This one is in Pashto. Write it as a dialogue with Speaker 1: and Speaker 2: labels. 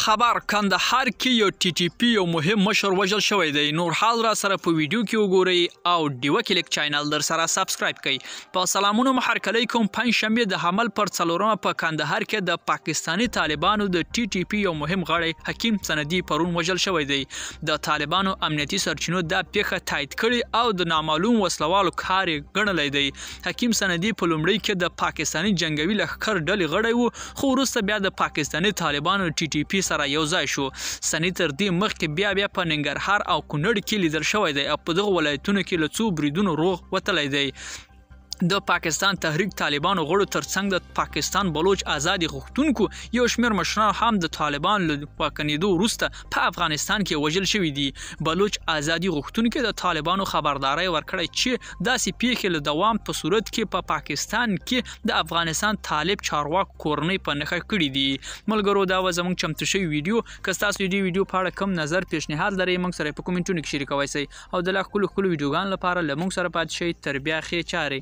Speaker 1: خبر کندهار کې یو ټي ټي پی یو مهم مشر وژل شوی دی. نور حال را سره په ویډیو کې وګورئ او ډیو کلیک چینل در سره سبسکرایب کړئ. په سلامونو محرکلی کوم پنځشنبه د حمل پر څلورمه په کندهار کې د پاکستانی طالبانو د ټي ټي پی یو مهم غړی حکیم سندي پرون وژل شوی دی. د طالبانو امنیتي سرچینو دا پیښه تایید کړي او د نامعلوم وسلوالو کار ګڼلی دی. حکیم سندي په لومړي کې د پاکستانی جنگوي لښکر ډلې غړی و، خو وروسته بیا د پاکستانی طالبانو ټي ټي پی سره یو ځای شو. سنی تر دې مخکې بیا په ننګرهار او کونړ کې لیدل شوی دی او په دغه ولایتونو کې له څو بریدونو روغ وتلی دی. د پاکستان تحریک طالبانو غړو ترڅنګ د پاکستان بلوچ آزادي غوښتونکو یو شمېر مشران هم د طالبان له واکمنېدو وروسته په افغانستان کې وژل شوي دي. بلوچ آزادي غوښتونکو د طالبانو خبرداری ورکړی چې داسې پیښې له دوام په صورت کې په پاکستان کې د افغانستان طالب چارواکو کورنۍ په نښه کړي دي. ملګرو، دا و زموږ چمتو شوی ویډیو. که ستاسو د ویډیو په اړه کوم نظر پیشنهاد لرئ، موږ سره په کومنټونو کې شریکولی شئ او د لا ښکلو ښکلو ویډیوګانو لپاره له موږ سره پاتې شئ. تر بیا ښې چارې.